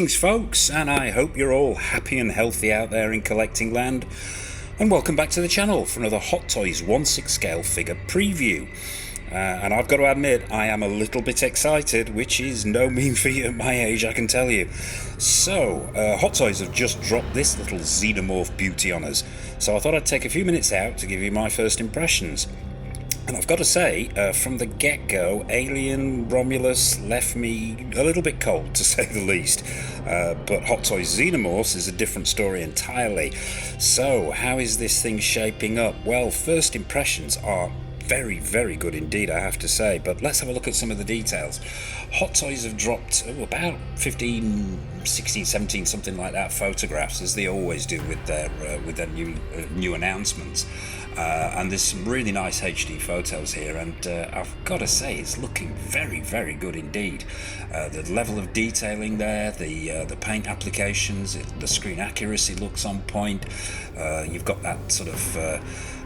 Thanks folks, and I hope you're all happy and healthy out there in collecting land, and welcome back to the channel for another Hot Toys 1/6 scale figure preview. And I've got to admit, I am a little bit excited, which is no mean feat at my age, I can tell you. So, Hot Toys have just dropped this little Xenomorph beauty on us, so I thought I'd take a few minutes out to give you my first impressions. And I've got to say, from the get-go, Alien Romulus left me a little bit cold, to say the least. But Hot Toys Xenomorphs is a different story entirely. So, how is this thing shaping up? Well, first impressions are very, very good indeed, I have to say. But let's have a look at some of the details. Hot Toys have dropped about 15, 16, 17, something like that, photographs, as they always do with their new announcements. And there's some really nice HD photos here, and I've got to say it's looking very, very good indeed. The level of detailing there, the paint applications, the screen accuracy looks on point. You've got that sort of,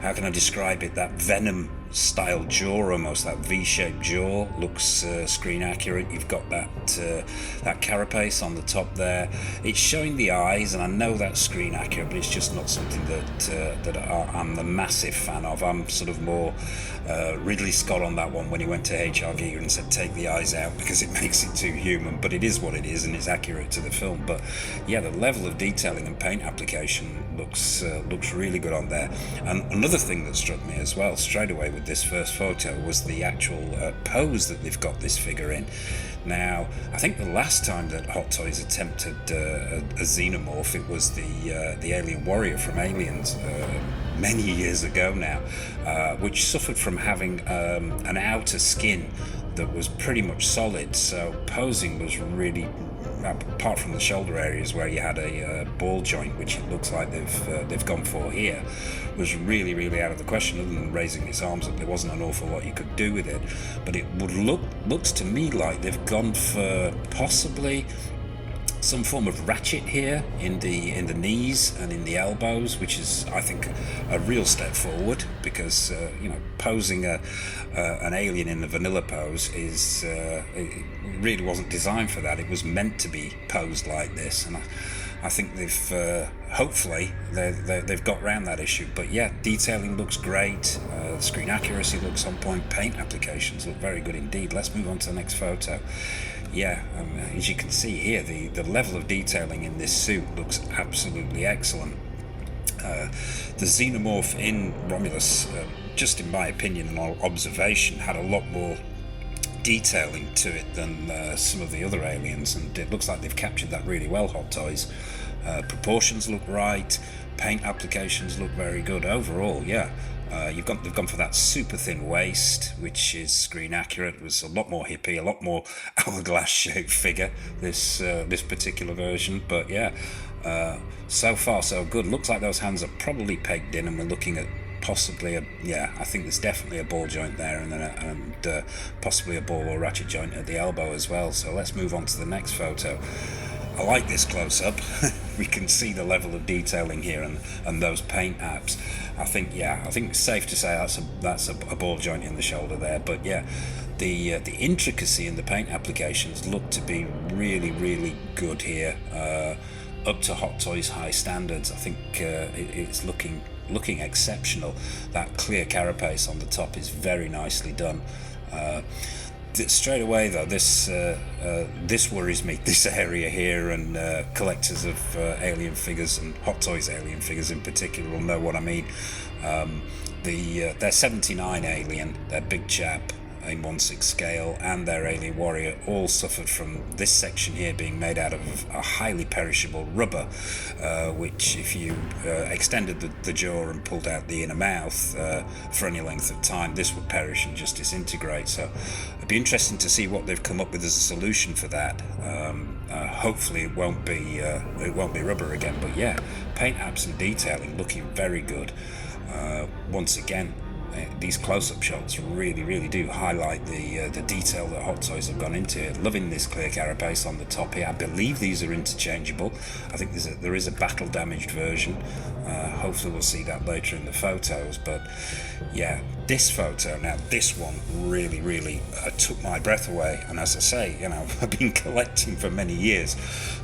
how can I describe it, that Venom style jaw, almost that V-shaped jaw looks screen accurate. You've got that carapace on the top there. It's showing the eyes, and I know that's screen accurate, but it's just not something that I'm the massive fan of. I'm sort of more Ridley Scott on that one when he went to HRV and said take the eyes out because it makes it too human, but it is what it is and it's accurate to the film. But yeah, the level of detailing and paint application looks really good on there. And another thing that struck me as well straight away with this first photo was the actual pose that they've got this figure in. Now, I think the last time that Hot Toys attempted a Xenomorph, it was the Alien Warrior from Aliens, many years ago now, which suffered from having an outer skin that was pretty much solid, so posing was really, apart from the shoulder areas where you had a ball joint, which it looks like they've gone for here, was really out of the question. Other than raising its arms up, there wasn't an awful lot you could do with it. But it looks to me like they've gone for possibly some form of ratchet here in the knees and in the elbows, which is, I think, a real step forward, because posing an alien in the vanilla pose is it really wasn't designed for that. It was meant to be posed like this, and I think they've hopefully they've got around that issue. But yeah, detailing looks great, screen accuracy looks on point, paint applications look very good indeed. Let's move on to the next photo. Yeah, as you can see here, the level of detailing in this suit looks absolutely excellent. The Xenomorph in Romulus, just in my opinion and observation, had a lot more detailing to it than some of the other aliens, and it looks like they've captured that really well, Hot Toys. Proportions look right, paint applications look very good overall. Yeah, they've gone for that super thin waist, which is screen accurate. It was a lot more hippie, a lot more hourglass shaped figure, this particular version. But yeah, so far so good. Looks like those hands are probably pegged in, and we're looking at possibly I think there's definitely a ball joint there, and possibly a ball or ratchet joint at the elbow as well. So let's move on to the next photo. I like this close-up. We can see the level of detailing here and those paint apps. I think it's safe to say that's a ball joint in the shoulder there. But yeah, the intricacy in the paint applications look to be really good here, up to Hot Toys high standards. I think it's looking exceptional. That clear carapace on the top is very nicely done. Straight away though, this worries me, this area here, and collectors of alien figures and Hot Toys alien figures in particular will know what I mean. Their 79 alien, their big chap in 1/6 scale, and their Alien Warrior all suffered from this section here being made out of a highly perishable rubber, which if you extended the jaw and pulled out the inner mouth for any length of time, this would perish and just disintegrate. So it'd be interesting to see what they've come up with as a solution for that. Hopefully it won't be rubber again. But yeah, paint apps and detailing looking very good. Once again, these close-up shots really do highlight the detail that Hot Toys have gone into it. Loving this clear carapace on the top here. I believe these are interchangeable. I think there is a battle damaged version. Hopefully we'll see that later in the photos, but yeah, this photo, now this one really took my breath away. And as I say, you know, I've been collecting for many years,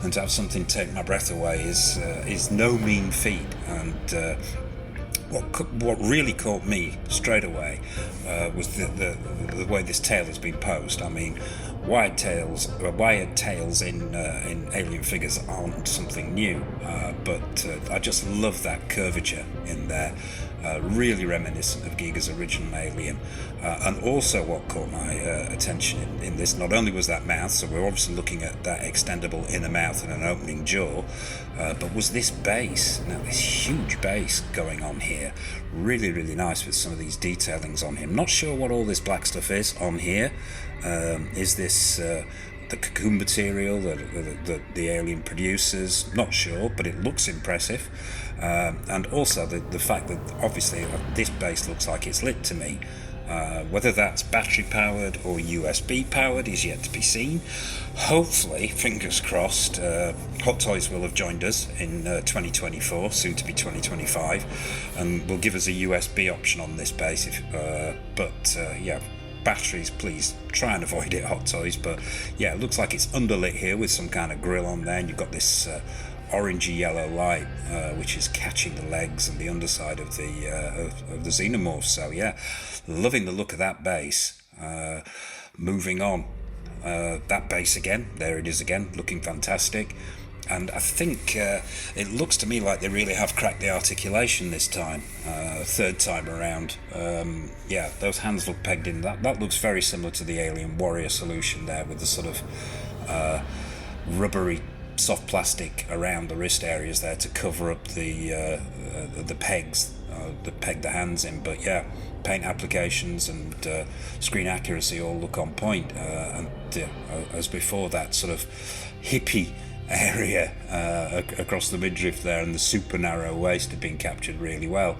and to have something take my breath away is no mean feat. And what really caught me straight away was the way this tail has been posed. I mean, wired tails in Alien figures aren't something new, but I just love that curvature in there. Really reminiscent of Giga's original Alien. And also what caught my attention in this, not only was that mouth, so we're obviously looking at that extendable inner mouth and an opening jaw, but was this base. Now this huge base going on here, really nice with some of these detailings on him. Not sure what all this black stuff is on here. Is this the cocoon material that the Alien produces? Not sure, but it looks impressive. And also the fact that obviously this base looks like it's lit to me. Whether that's battery powered or USB powered is yet to be seen. Hopefully, fingers crossed, Hot Toys will have joined us in 2024, soon to be 2025, and will give us a USB option on this base. Yeah, batteries, please try and avoid it, Hot Toys. But yeah, it looks like it's underlit here with some kind of grill on there, and you've got this orangey yellow light which is catching the legs and the underside of the Xenomorph. So yeah, loving the look of that base. Moving on, that base again, there it is again, looking fantastic. And I think it looks to me like they really have cracked the articulation this time, third time around. Yeah, those hands look pegged in. That looks very similar to the Alien Warrior solution there, with the sort of rubbery soft plastic around the wrist areas there to cover up the pegs that peg the hands in. But yeah, paint applications and screen accuracy all look on point. And as before, that sort of hippie area across the midriff there and the super narrow waist have been captured really well.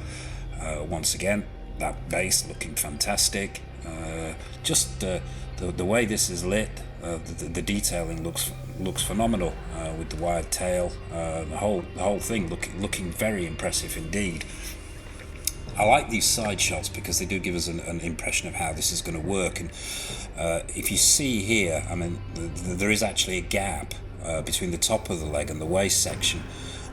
Once again, that base looking fantastic. Just the way this is lit, the detailing looks phenomenal, with the wired tail, the whole thing looking very impressive indeed. I like these side shots because they do give us an impression of how this is going to work. And if you see here, I mean, there is actually a gap between the top of the leg and the waist section,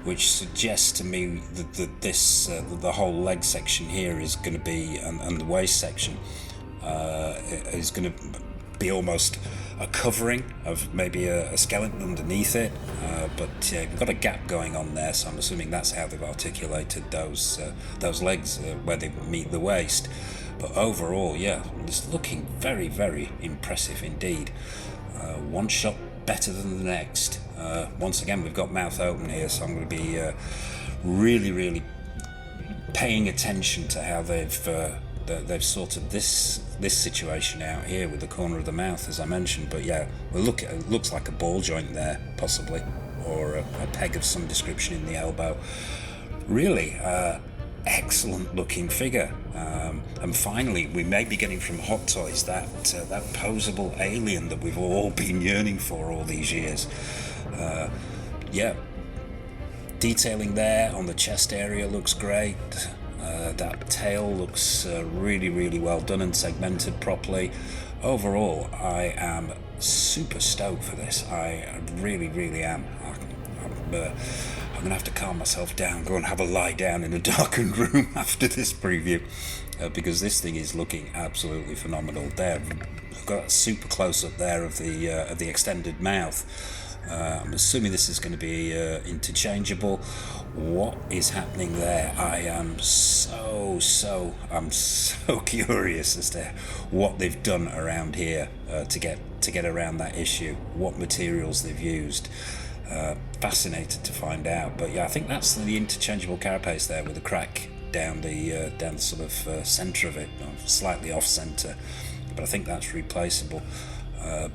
which suggests to me that this the whole leg section here is going to be, and the waist section is going to be almost a covering of maybe a skeleton underneath it, but we've got a gap going on there, so I'm assuming that's how they've articulated those legs where they meet the waist. But overall, yeah, it's looking very impressive indeed. One shot better than the next. Once again, we've got mouth open here, so I'm going to be really paying attention to how they've sorted this situation out here with the corner of the mouth, as I mentioned. But yeah, it looks like a ball joint there, possibly, or a peg of some description in the elbow. Really excellent looking figure. And finally, we may be getting from Hot Toys that posable alien that we've all been yearning for all these years. Yeah, detailing there on the chest area looks great. That tail looks really well done and segmented properly. Overall, I am super stoked for this. I really am. I'm going to have to calm myself down, go and have a lie down in a darkened room after this preview, because this thing is looking absolutely phenomenal. There, I've got a super close up there of the extended mouth. I'm assuming this is going to be interchangeable. What is happening there? I am so curious as to what they've done around here to get around that issue. What materials they've used. Fascinated to find out. But yeah, I think that's the interchangeable carapace there with the crack down the sort of centre of it, slightly off centre. But I think that's replaceable.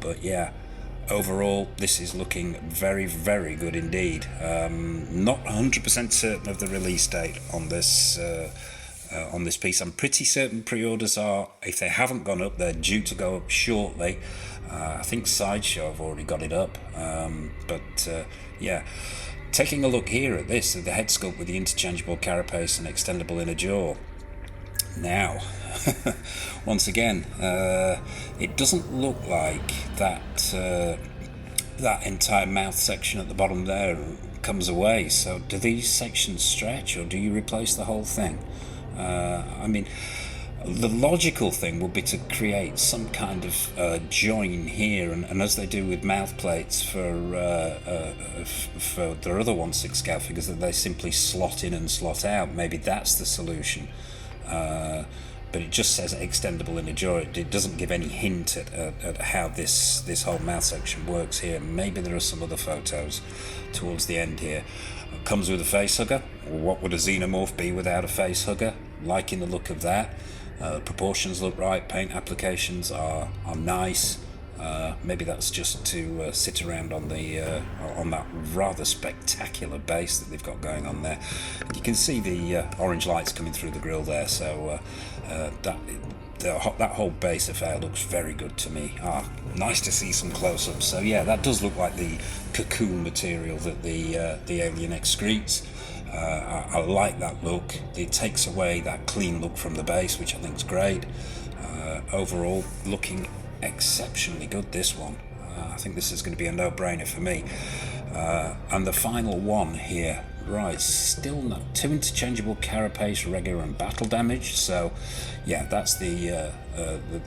But yeah. Overall, this is looking very good indeed. Not 100% certain of the release date on this on this piece. I'm pretty certain pre-orders are, if they haven't gone up, they're due to go up shortly. I think Sideshow have already got it up, yeah. Taking a look here at this, the head sculpt with the interchangeable carapace and extendable inner jaw. Now, once again, it doesn't look like that entire mouth section at the bottom there comes away. So do these sections stretch, or do you replace the whole thing? I mean, the logical thing would be to create some kind of join here, and as they do with mouth plates for their other 1/6 scale figures, that they simply slot in and slot out. Maybe that's the solution. But it just says extendable inner jaw. It doesn't give any hint at how this whole mouth section works here. Maybe there are some other photos towards the end here. It comes with a face hugger. What would a xenomorph be without a face hugger? Liking the look of that. Proportions look right. Paint applications are nice. Maybe that's just to sit around on that rather spectacular base that they've got going on there. You can see the orange lights coming through the grille there, so that whole base affair looks very good to me. Nice to see some close-ups. So yeah, that does look like the cocoon material that the alien excretes. I like that look. It takes away that clean look from the base, which I think is great. Overall, looking exceptionally good, this one. I think this is going to be a no-brainer for me. And the final one here, right, still no 2 interchangeable carapace, regular and battle damage. So yeah, that's the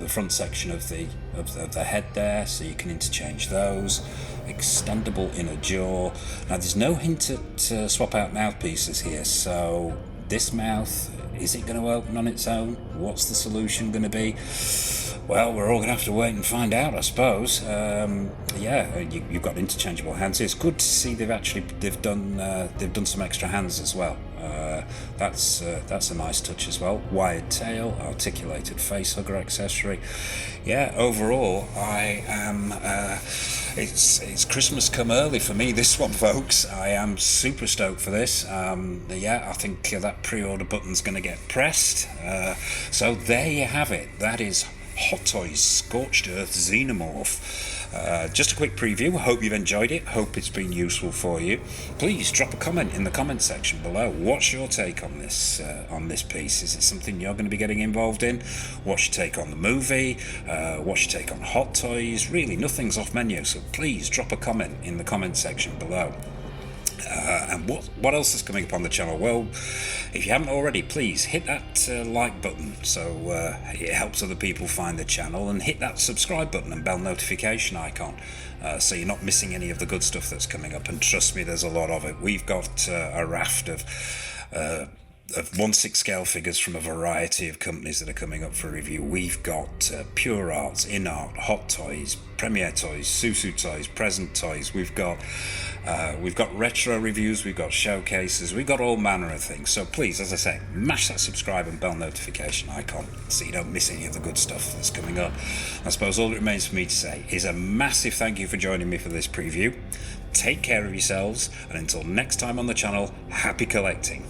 front section of the head there, so you can interchange those. Extendable inner jaw. Now there's no hint at swap out mouthpieces here, so this mouth, is it going to open on its own? What's the solution going to be? Well, we're all going to have to wait and find out, I suppose. Yeah, you've got interchangeable hands. It's good to see they've done some extra hands as well. That's a nice touch as well. Wired tail, articulated face hugger accessory. Yeah, overall, I am. It's Christmas come early for me, this one, folks. I am super stoked for this. Yeah, I think that pre-order button's going to get pressed. So there you have it. That is Hot Toys Scorched Earth Xenomorph. Just a quick preview. Hope you've enjoyed it. Hope it's been useful for you. Please drop a comment in the comment section below. What's your take on this piece? Is it something you're going to be getting involved in? What's your take on the movie? What's your take on Hot Toys? Really, nothing's off menu, so please drop a comment in the comment section below. And what else is coming up on the channel? Well, if you haven't already, please hit that like button so it helps other people find the channel, and hit that subscribe button and bell notification icon so you're not missing any of the good stuff that's coming up. And trust me, there's a lot of it. We've got a raft of 1/6 scale figures from a variety of companies that are coming up for review. We've got Pure Arts, In Art, Hot Toys, Premier Toys, Susu Toys, Present Toys. We've got retro reviews, we've got showcases, we've got all manner of things. So please, as I say, mash that subscribe and bell notification icon so you don't miss any of the good stuff that's coming up. I suppose all that remains for me to say is a massive thank you for joining me for this preview. Take care of yourselves, and until next time on the channel, happy collecting.